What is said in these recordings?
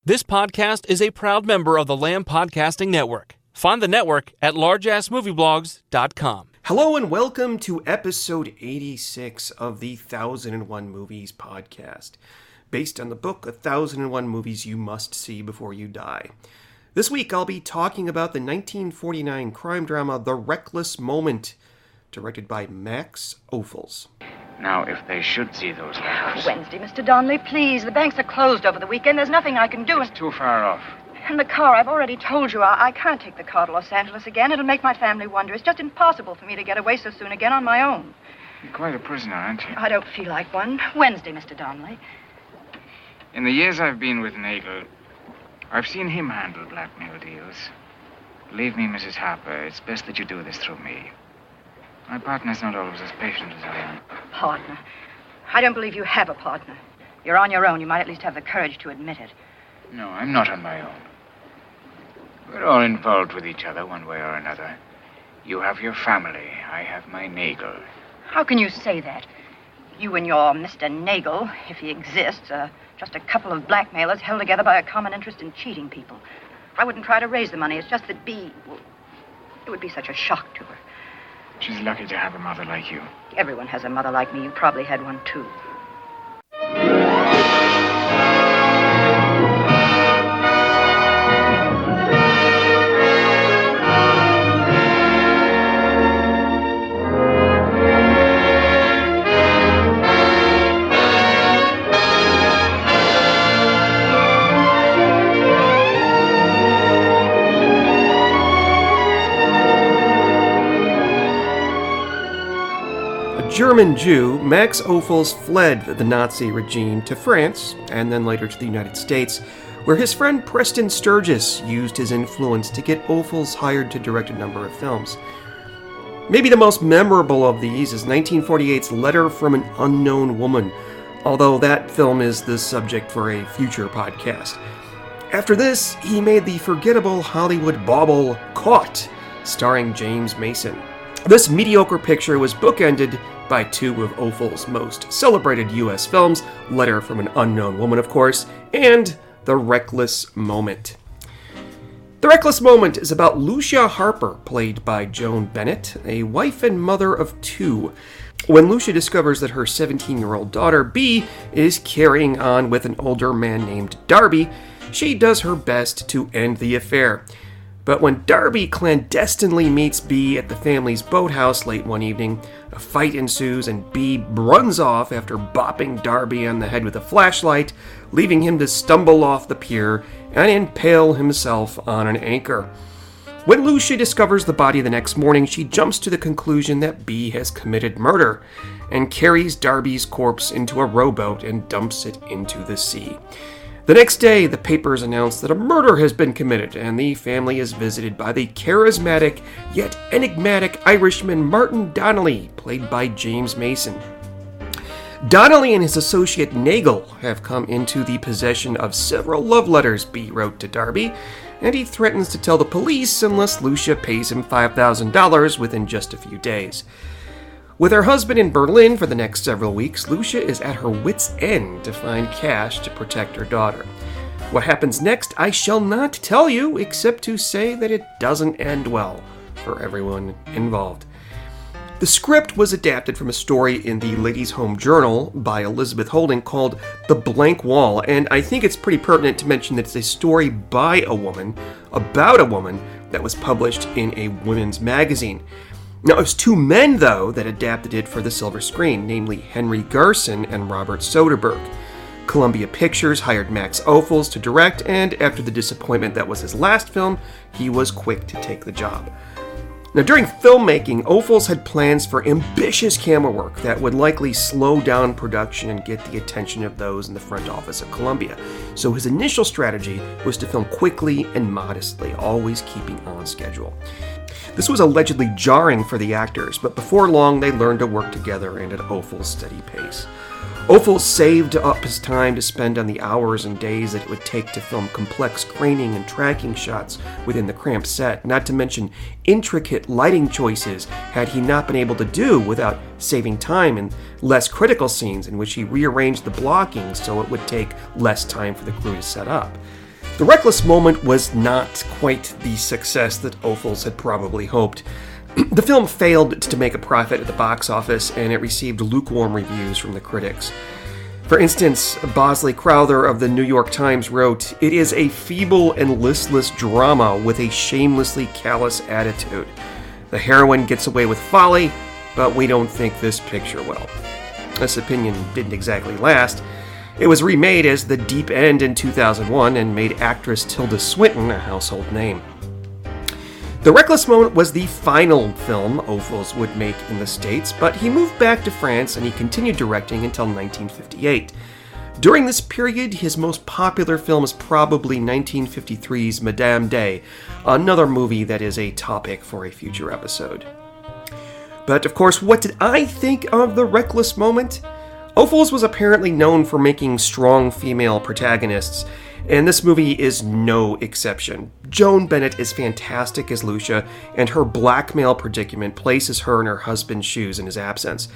This podcast is a proud member of the Lamb Podcasting Network. Find the network at largeassmovieblogs.com. Hello and welcome to episode 86 of the 1001 Movies podcast, based on the book 1001 Movies You Must See Before You Die. This week I'll be talking about the 1949 crime drama The Reckless Moment, directed by Max Ophuls. Now, if they should see those letters... Wednesday, Mr. Donnelly, please. The banks are closed over the weekend. There's nothing I can do. It's too far off. And the car, I've already told you, I can't take the car to Los Angeles again. It'll make my family wonder. It's just impossible for me to get away so soon again on my own. You're quite a prisoner, aren't you? I don't feel like one. Wednesday, Mr. Donnelly. In the years I've been with Nagel, I've seen him handle blackmail deals. Believe me, Mrs. Harper, it's best that you do this through me. My partner's not always as patient as I am. Partner? I don't believe you have a partner. You're on your own. You might at least have the courage to admit it. No, I'm not on my own. We're all involved with each other one way or another. You have your family. I have my Nagel. How can you say that? You and your Mr. Nagel, if he exists, are just a couple of blackmailers held together by a common interest in cheating people. I wouldn't try to raise the money. It's just that Bea... Well, it would be such a shock to her. She's lucky to have a mother like you. Everyone has a mother like me. You probably had one, too. German Jew, Max Ophuls fled the Nazi regime to France, and then later to the United States, where his friend Preston Sturges used his influence to get Ophuls hired to direct a number of films. Maybe the most memorable of these is 1948's Letter from an Unknown Woman, although that film is the subject for a future podcast. After this, he made the forgettable Hollywood bauble Caught, starring James Mason. This mediocre picture was bookended by two of Ophuls' most celebrated U.S. films, Letter from an Unknown Woman, of course, and The Reckless Moment. The Reckless Moment is about Lucia Harper, played by Joan Bennett, a wife and mother of two. When Lucia discovers that her 17-year-old daughter, Bea, is carrying on with an older man named Darby, she does her best to end the affair. But when Darby clandestinely meets Bea at the family's boathouse late one evening, a fight ensues and Bea runs off after bopping Darby on the head with a flashlight, leaving him to stumble off the pier and impale himself on an anchor. When Lucia discovers the body the next morning, she jumps to the conclusion that Bea has committed murder and carries Darby's corpse into a rowboat and dumps it into the sea. The next day, the papers announce that a murder has been committed, and the family is visited by the charismatic yet enigmatic Irishman Martin Donnelly, played by James Mason. Donnelly and his associate Nagel have come into the possession of several love letters Bea wrote to Darby, and he threatens to tell the police unless Lucia pays him $5,000 within just a few days. With her husband in Berlin for the next several weeks, Lucia is at her wit's end to find cash to protect her daughter. What happens next, I shall not tell you, except to say that it doesn't end well for everyone involved. The script was adapted from a story in the Ladies' Home Journal by Elizabeth Holding called The Blank Wall, and I think it's pretty pertinent to mention that it's a story by a woman, about a woman, that was published in a women's magazine. Now, it was two men, though, that adapted it for the silver screen, namely Henry Garson and Robert Soderbergh. Columbia Pictures hired Max Ophuls to direct, and after the disappointment that was his last film, he was quick to take the job. Now, during filmmaking, Ophuls had plans for ambitious camera work that would likely slow down production and get the attention of those in the front office of Columbia. So his initial strategy was to film quickly and modestly, always keeping on schedule. This was allegedly jarring for the actors, but before long they learned to work together and at Ophuls' steady pace. Ophuls saved up his time to spend on the hours and days that it would take to film complex graining and tracking shots within the cramped set, not to mention intricate lighting choices had he not been able to do without saving time in less critical scenes in which he rearranged the blocking so it would take less time for the crew to set up. The Reckless Moment was not quite the success that Ophuls had probably hoped. The film failed to make a profit at the box office, and it received lukewarm reviews from the critics. For instance, Bosley Crowther of the New York Times wrote, "It is a feeble and listless drama with a shamelessly callous attitude. The heroine gets away with folly, but we don't think this picture will." This opinion didn't exactly last. It was remade as The Deep End in 2001 and made actress Tilda Swinton a household name. The Reckless Moment was the final film Ophuls would make in the States, but he moved back to France and he continued directing until 1958. During this period, his most popular film is probably 1953's Madame Day, another movie that is a topic for a future episode. But of course, what did I think of The Reckless Moment? Ophuls was apparently known for making strong female protagonists, and this movie is no exception. Joan Bennett is fantastic as Lucia, and her blackmail predicament places her in her husband's shoes in his absence.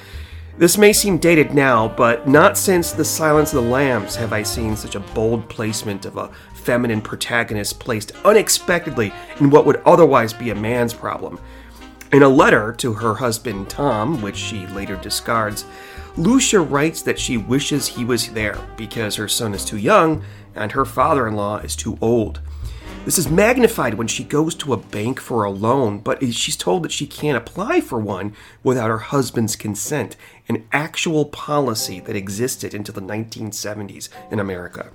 This may seem dated now, but not since The Silence of the Lambs have I seen such a bold placement of a feminine protagonist placed unexpectedly in what would otherwise be a man's problem. In a letter to her husband Tom, which she later discards, Lucia writes that she wishes he was there because her son is too young and her father-in-law is too old. This is magnified when she goes to a bank for a loan, but she's told that she can't apply for one without her husband's consent, an actual policy that existed into the 1970s in America.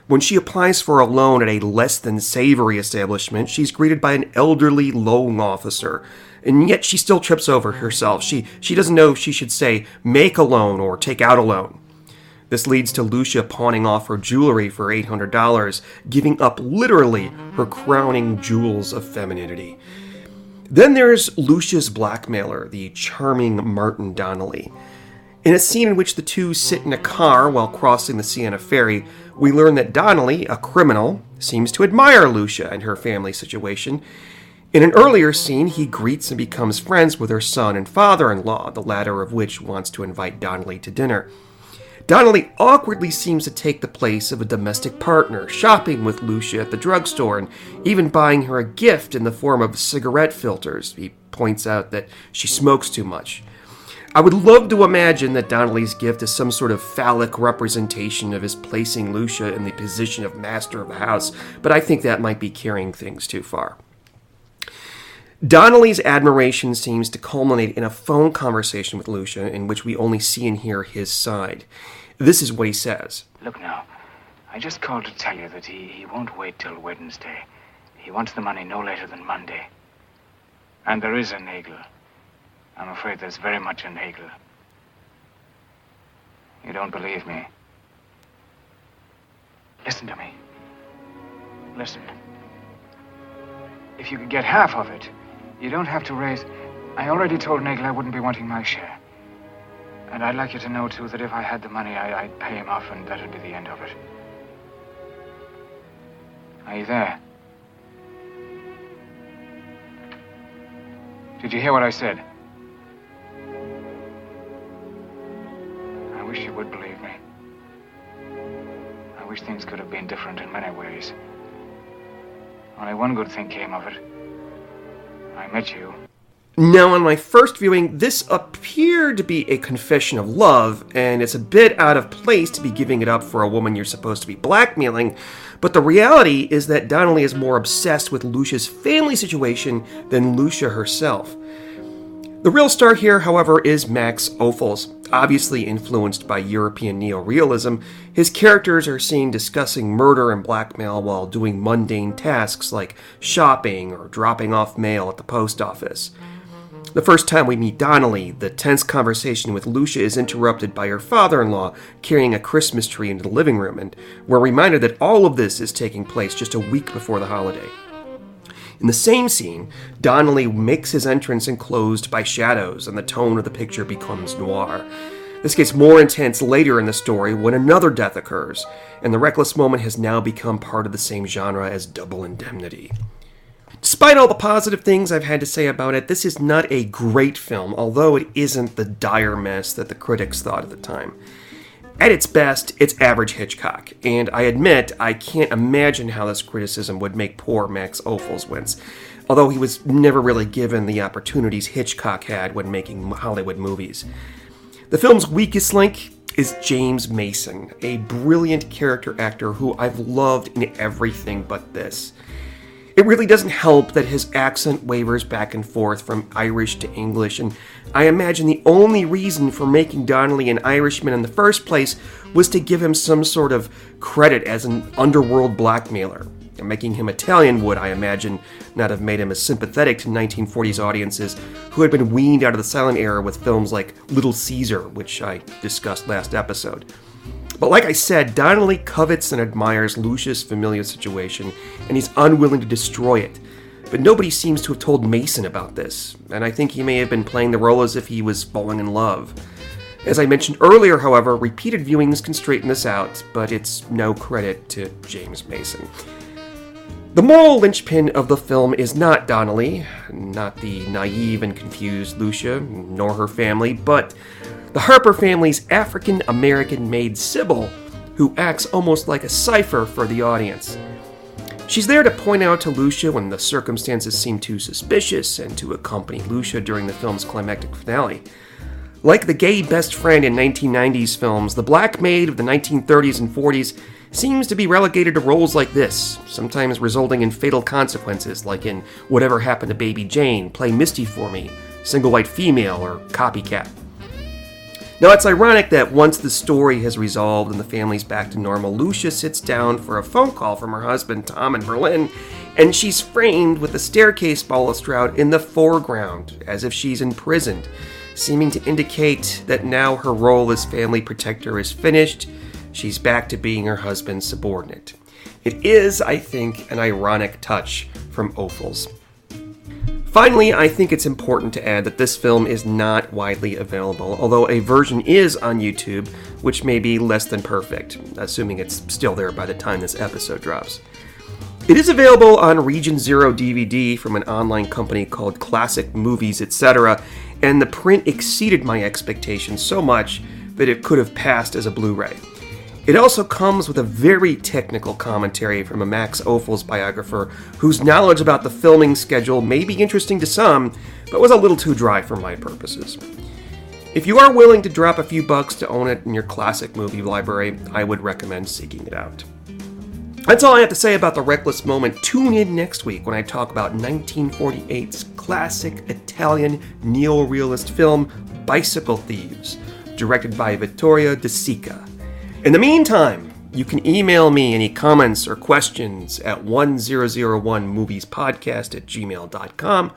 When she applies for a loan at a less than savory establishment, she's greeted by an elderly loan officer, and yet she still trips over herself. She doesn't know if she should say, make a loan or take out a loan. This leads to Lucia pawning off her jewelry for $800, giving up literally her crowning jewels of femininity. Then there's Lucia's blackmailer, the charming Martin Donnelly. In a scene in which the two sit in a car while crossing the Siena ferry, we learn that Donnelly, a criminal, seems to admire Lucia and her family situation. In an earlier scene, he greets and becomes friends with her son and father-in-law, the latter of which wants to invite Donnelly to dinner. Donnelly awkwardly seems to take the place of a domestic partner, shopping with Lucia at the drugstore and even buying her a gift in the form of cigarette filters. He points out that she smokes too much. I would love to imagine that Donnelly's gift is some sort of phallic representation of his placing Lucia in the position of master of the house, but I think that might be carrying things too far. Donnelly's admiration seems to culminate in a phone conversation with Lucia in which we only see and hear his side. This is what he says. Look now, I just called to tell you that he won't wait till Wednesday. He wants the money no later than Monday. And there is a nagel. I'm afraid there's very much a nagel. You don't believe me? Listen to me. Listen. If you could get half of it, you don't have to raise... I already told Nagel I wouldn't be wanting my share. And I'd like you to know, too, that if I had the money, I'd pay him off and that'd be the end of it. Are you there? Did you hear what I said? I wish you would believe me. I wish things could have been different in many ways. Only one good thing came of it. I met you. Now, on my first viewing, this appeared to be a confession of love, and it's a bit out of place to be giving it up for a woman you're supposed to be blackmailing, but the reality is that Donnelly is more obsessed with Lucia's family situation than Lucia herself. The real star here, however, is Max Ophuls. Obviously influenced by European neorealism, his characters are seen discussing murder and blackmail while doing mundane tasks like shopping or dropping off mail at the post office. The first time we meet Donnelly, the tense conversation with Lucia is interrupted by her father-in-law carrying a Christmas tree into the living room, and we're reminded that all of this is taking place just a week before the holiday. In the same scene, Donnelly makes his entrance enclosed by shadows, and the tone of the picture becomes noir. This gets more intense later in the story when another death occurs, and The Reckless Moment has now become part of the same genre as Double Indemnity. Despite all the positive things I've had to say about it, this is not a great film, although it isn't the dire mess that the critics thought at the time. At its best, it's average Hitchcock, and I admit I can't imagine how this criticism would make poor Max Ophuls wince, although he was never really given the opportunities Hitchcock had when making Hollywood movies. The film's weakest link is James Mason, a brilliant character actor who I've loved in everything but this. It really doesn't help that his accent wavers back and forth from Irish to English, and I imagine the only reason for making Donnelly an Irishman in the first place was to give him some sort of credit as an underworld blackmailer. And making him Italian would, I imagine, not have made him as sympathetic to 1940s audiences who had been weaned out of the silent era with films like Little Caesar, which I discussed last episode. But like I said, Donnelly covets and admires Lucia's familial situation, and he's unwilling to destroy it. But nobody seems to have told Mason about this, and I think he may have been playing the role as if he was falling in love. As I mentioned earlier, however, repeated viewings can straighten this out, but it's no credit to James Mason. The moral linchpin of the film is not Donnelly, not the naive and confused Lucia, nor her family, but the Harper family's African-American maid Sybil, who acts almost like a cipher for the audience. She's there to point out to Lucia when the circumstances seem too suspicious and to accompany Lucia during the film's climactic finale. Like the gay best friend in 1990s films, the black maid of the 1930s and 40s seems to be relegated to roles like this, sometimes resulting in fatal consequences, like in Whatever Happened to Baby Jane, Play Misty for Me, Single White Female, or Copycat. Now, it's ironic that once the story has resolved and the family's back to normal, Lucia sits down for a phone call from her husband, Tom, in Berlin, and she's framed with the staircase balustrade in the foreground, as if she's imprisoned, seeming to indicate that now her role as family protector is finished. She's back to being her husband's subordinate. It is, I think, an ironic touch from Ophuls. Finally, I think it's important to add that this film is not widely available, although a version is on YouTube, which may be less than perfect, assuming it's still there by the time this episode drops. It is available on Region Zero DVD from an online company called Classic Movies, etc., and the print exceeded my expectations so much that it could have passed as a Blu-ray. It also comes with a very technical commentary from a Max Ophuls biographer whose knowledge about the filming schedule may be interesting to some, but was a little too dry for my purposes. If you are willing to drop a few bucks to own it in your classic movie library, I would recommend seeking it out. That's all I have to say about The Reckless Moment. Tune in next week when I talk about 1948's classic Italian neo-realist film Bicycle Thieves, directed by Vittorio De Sica. In the meantime, you can email me any comments or questions at 1001moviespodcast@gmail.com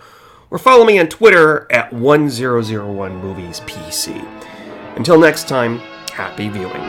or follow me on Twitter at 1001moviespc. Until next time, happy viewing.